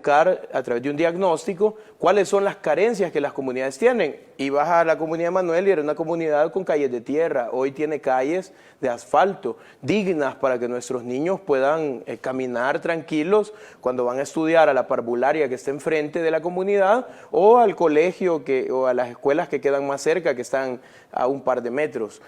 buscar a través de un diagnóstico cuáles son las carencias que las comunidades tienen. Y vas a la comunidad de Manuel y era una comunidad con calles de tierra. Hoy tiene calles de asfalto, dignas para que nuestros niños puedan caminar tranquilos cuando van a estudiar a la parvularia que está enfrente de la comunidad o al colegio o a las escuelas que quedan más cerca, que están a un par de metros.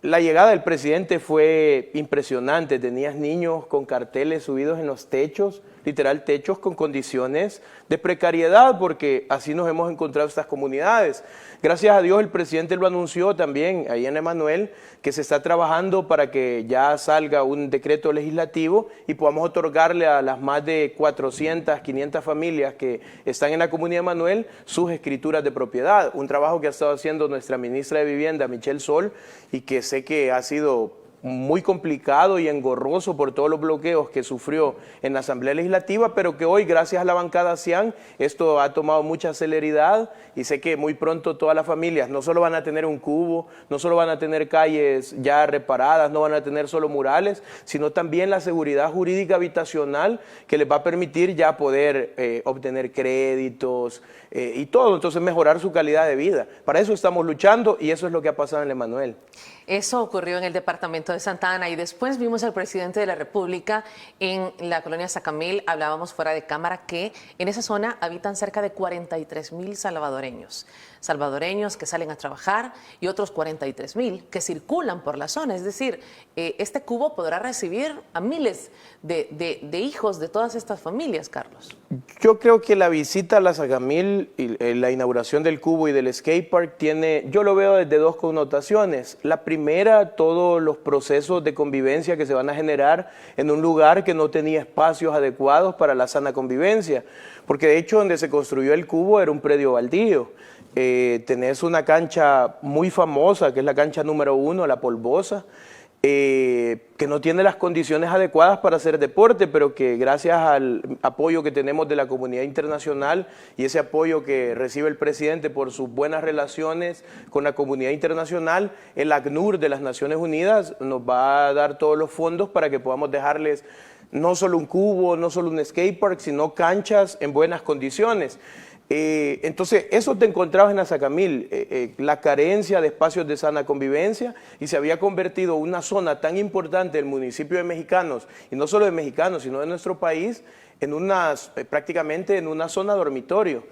La llegada del presidente fue impresionante. Tenías niños con carteles subidos en los techos, literal techos con condiciones de precariedad, porque así nos hemos encontrado estas comunidades. Gracias a Dios el presidente lo anunció también ahí en Emanuel, que se está trabajando para que ya salga un decreto legislativo y podamos otorgarle a las más de 400, 500 familias que están en la comunidad de Emanuel sus escrituras de propiedad. Un trabajo que ha estado haciendo nuestra ministra de Vivienda, Michelle Sol, y que sé que ha sido muy complicado y engorroso por todos los bloqueos que sufrió en la Asamblea Legislativa, pero que hoy, gracias a la bancada CIAN, esto ha tomado mucha celeridad y sé que muy pronto todas las familias no solo van a tener un cubo, no solo van a tener calles ya reparadas, no van a tener solo murales, sino también la seguridad jurídica habitacional que les va a permitir ya poder obtener créditos y todo, entonces mejorar su calidad de vida. Para eso estamos luchando y eso es lo que ha pasado en Emanuel. Eso ocurrió en el departamento de Santa Ana y después vimos al presidente de la República en la colonia Sacamil. Hablábamos fuera de cámara que en esa zona habitan cerca de 43,000 salvadoreños que salen a trabajar y otros 43,000 que circulan por la zona. Es decir, este cubo podrá recibir a miles de hijos de todas estas familias, Carlos. Yo creo que la visita a la Sacamil y la inauguración del cubo y del skatepark yo lo veo desde dos connotaciones. La primera, todos los procesos de convivencia que se van a generar en un lugar que no tenía espacios adecuados para la sana convivencia, porque de hecho donde se construyó el cubo era un predio baldío. Tenés una cancha muy famosa, que es la cancha número 1, la Polvosa, que no tiene las condiciones adecuadas para hacer deporte, pero que gracias al apoyo que tenemos de la comunidad internacional y ese apoyo que recibe el presidente por sus buenas relaciones con la comunidad internacional, el ACNUR de las Naciones Unidas nos va a dar todos los fondos para que podamos dejarles no solo un cubo, no solo un skatepark, sino canchas en buenas condiciones. Entonces, eso te encontrabas en la Sacamil, la carencia de espacios de sana convivencia, y se había convertido una zona tan importante del municipio de Mexicanos, y no solo de Mexicanos, sino de nuestro país, en prácticamente en una zona dormitorio.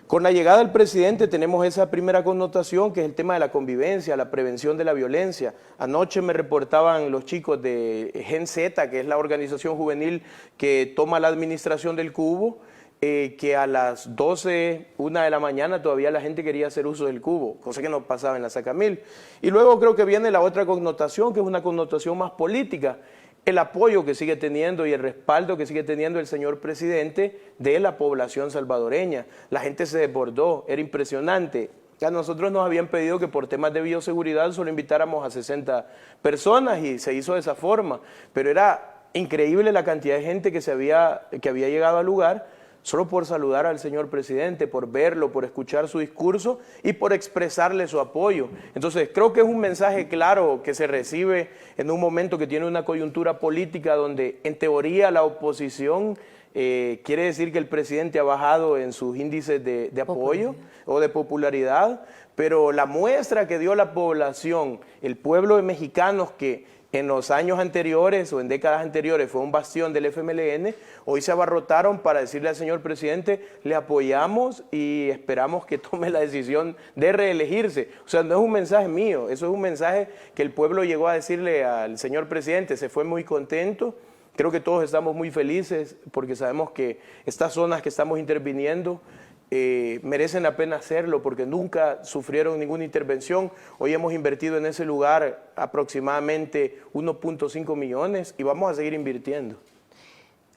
Con la llegada del presidente tenemos esa primera connotación, que es el tema de la convivencia, la prevención de la violencia. Anoche me reportaban los chicos de Gen Z, que es la organización juvenil que toma la administración del cubo, que a las 12, 1 de la mañana todavía la gente quería hacer uso del cubo, cosa que no pasaba en la Sacamil. Y luego creo que viene la otra connotación, que es una connotación más política, el apoyo que sigue teniendo y el respaldo que sigue teniendo el señor presidente de la población salvadoreña. La gente se desbordó, era impresionante. A nosotros nos habían pedido que por temas de bioseguridad solo invitáramos a 60 personas y se hizo de esa forma, pero era increíble la cantidad de gente que había llegado al lugar, solo por saludar al señor presidente, por verlo, por escuchar su discurso y por expresarle su apoyo. Entonces, creo que es un mensaje claro que se recibe en un momento que tiene una coyuntura política donde, en teoría, la oposición quiere decir que el presidente ha bajado en sus índices de apoyo o de popularidad, pero la muestra que dio la población, el pueblo de mexicanos que en los años anteriores o en décadas anteriores fue un bastión del FMLN, hoy se abarrotaron para decirle al señor presidente, le apoyamos y esperamos que tome la decisión de reelegirse. O sea, no es un mensaje mío, eso es un mensaje que el pueblo llegó a decirle al señor presidente, se fue muy contento. Creo que todos estamos muy felices porque sabemos que estas zonas que estamos interviniendo merecen la pena hacerlo porque nunca sufrieron ninguna intervención. Hoy hemos invertido en ese lugar aproximadamente 1.5 millones y vamos a seguir invirtiendo.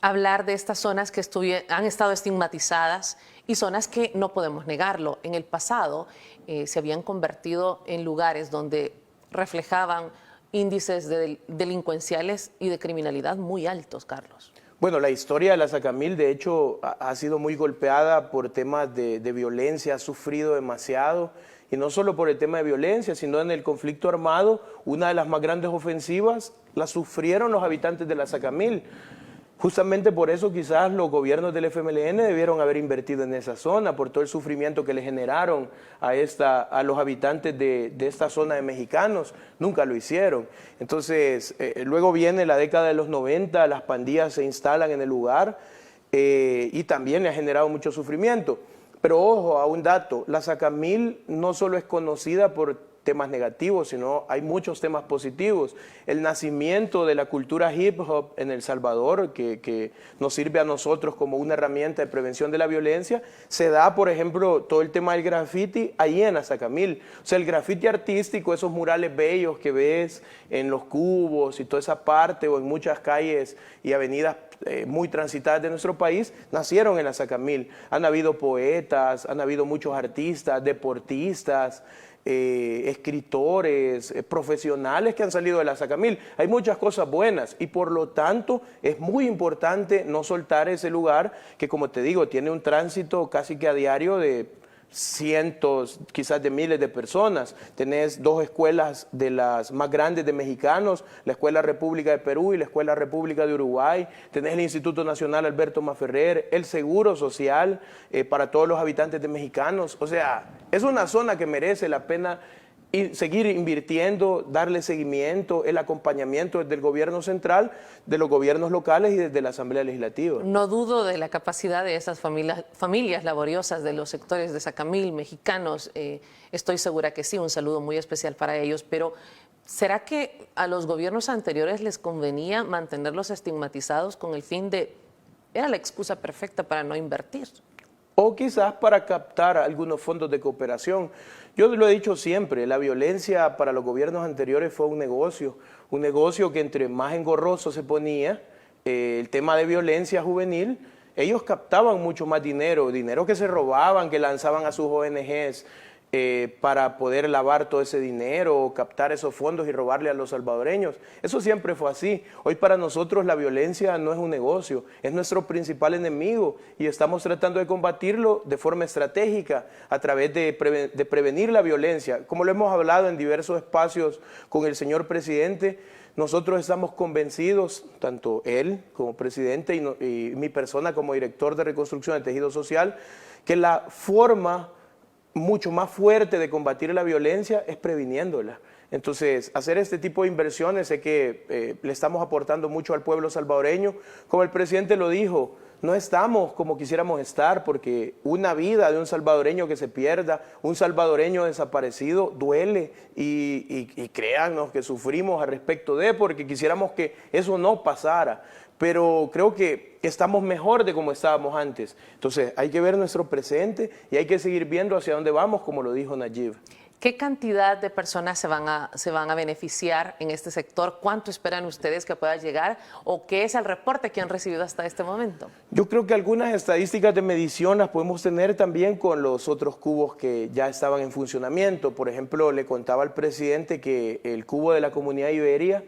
Hablar de estas zonas que han estado estigmatizadas y zonas que no podemos negarlo. En el pasado se habían convertido en lugares donde reflejaban índices delincuenciales y de criminalidad muy altos, Carlos. Bueno, la historia de la Sacamil, de hecho, ha sido muy golpeada por temas de violencia, ha sufrido demasiado, y no solo por el tema de violencia, sino en el conflicto armado, una de las más grandes ofensivas la sufrieron los habitantes de la Sacamil. Justamente por eso quizás los gobiernos del FMLN debieron haber invertido en esa zona, por todo el sufrimiento que le generaron a los habitantes de esta zona de mexicanos. Nunca lo hicieron. Entonces, luego viene la década de los 90, las pandillas se instalan en el lugar y también le ha generado mucho sufrimiento. Pero ojo, a un dato, la Sacamil no solo es conocida por temas negativos, sino hay muchos temas positivos. El nacimiento de la cultura hip hop en El Salvador, que nos sirve a nosotros como una herramienta de prevención de la violencia, se da, por ejemplo, todo el tema del graffiti ahí en Azacamil. O sea, el graffiti artístico, esos murales bellos que ves en los cubos y toda esa parte, o en muchas calles y avenidas muy transitadas de nuestro país, nacieron en Azacamil. Han habido poetas, han habido muchos artistas, deportistas, escritores, profesionales que han salido de la Sacamil. Hay muchas cosas buenas y por lo tanto es muy importante no soltar ese lugar que, como te digo, tiene un tránsito casi que a diario de cientos, quizás de miles de personas. Tenés dos escuelas de las más grandes de mexicanos, la Escuela República de Perú y la Escuela República de Uruguay. Tenés el Instituto Nacional Alberto Maferrer, el Seguro Social para todos los habitantes de mexicanos. O sea, es una zona que merece la pena seguir invirtiendo, darle seguimiento, el acompañamiento desde el gobierno central, de los gobiernos locales y desde la Asamblea Legislativa. No dudo de la capacidad de esas familias laboriosas de los sectores de Sacamil, mexicanos, estoy segura que sí, un saludo muy especial para ellos, pero ¿será que a los gobiernos anteriores les convenía mantenerlos estigmatizados con el fin de, era la excusa perfecta para no invertir? O quizás para captar algunos fondos de cooperación. Yo lo he dicho siempre, la violencia para los gobiernos anteriores fue un negocio que entre más engorroso se ponía el tema de violencia juvenil, ellos captaban mucho más dinero que se robaban, que lanzaban a sus ONGs para poder lavar todo ese dinero, captar esos fondos y robarle a los salvadoreños. Eso siempre fue así. Hoy para nosotros la violencia no es un negocio, es nuestro principal enemigo y estamos tratando de combatirlo de forma estratégica a través de prevenir la violencia. Como lo hemos hablado en diversos espacios con el señor presidente, nosotros estamos convencidos, tanto él como presidente y mi persona como director de reconstrucción del tejido social, que la forma mucho más fuerte de combatir la violencia es previniéndola. Entonces, hacer este tipo de inversiones, sé que le estamos aportando mucho al pueblo salvadoreño. Como el presidente lo dijo, no estamos como quisiéramos estar porque una vida de un salvadoreño que se pierda, un salvadoreño desaparecido, duele y créannos que sufrimos al respecto de, porque quisiéramos que eso no pasara. Pero creo que estamos mejor de como estábamos antes. Entonces, hay que ver nuestro presente y hay que seguir viendo hacia dónde vamos, como lo dijo Nayib. ¿Qué cantidad de personas se van a beneficiar en este sector? ¿Cuánto esperan ustedes que pueda llegar? ¿O qué es el reporte que han recibido hasta este momento? Yo creo que algunas estadísticas de medición las podemos tener también con los otros cubos que ya estaban en funcionamiento. Por ejemplo, le contaba al presidente que el cubo de la Comunidad Iberia,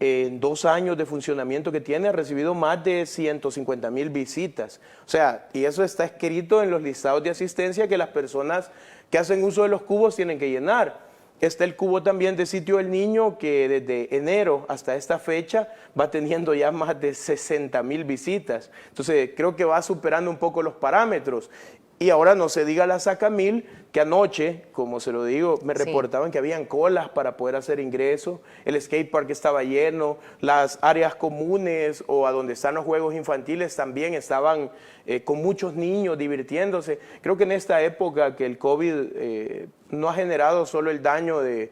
en 2 años de funcionamiento que tiene, ha recibido más de 150,000 visitas. O sea, y eso está escrito en los listados de asistencia que las personas que hacen uso de los cubos tienen que llenar. Está el cubo también de Sitio del Niño, que desde enero hasta esta fecha va teniendo ya más de 60,000 visitas. Entonces, creo que va superando un poco los parámetros. Y ahora no se diga la Sacamil, que anoche, como se lo digo, me reportaban que habían colas para poder hacer ingreso, el skatepark estaba lleno, las áreas comunes o a donde están los juegos infantiles también estaban con muchos niños divirtiéndose. Creo que en esta época que el COVID no ha generado solo el daño de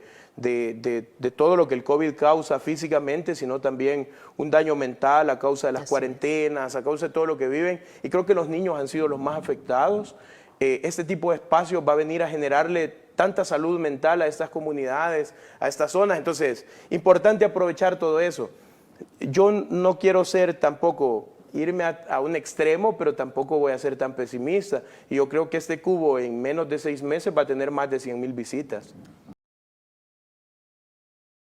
todo lo que el COVID causa físicamente, sino también un daño mental a causa de las cuarentenas, a causa de todo lo que viven. Y creo que los niños han sido los más afectados. Este tipo de espacios va a venir a generarle tanta salud mental a estas comunidades, a estas zonas. Entonces, importante aprovechar todo eso. Yo no quiero ser tampoco irme a un extremo, pero tampoco voy a ser tan pesimista. Y yo creo que este cubo en menos de 6 meses va a tener más de 100,000 visitas.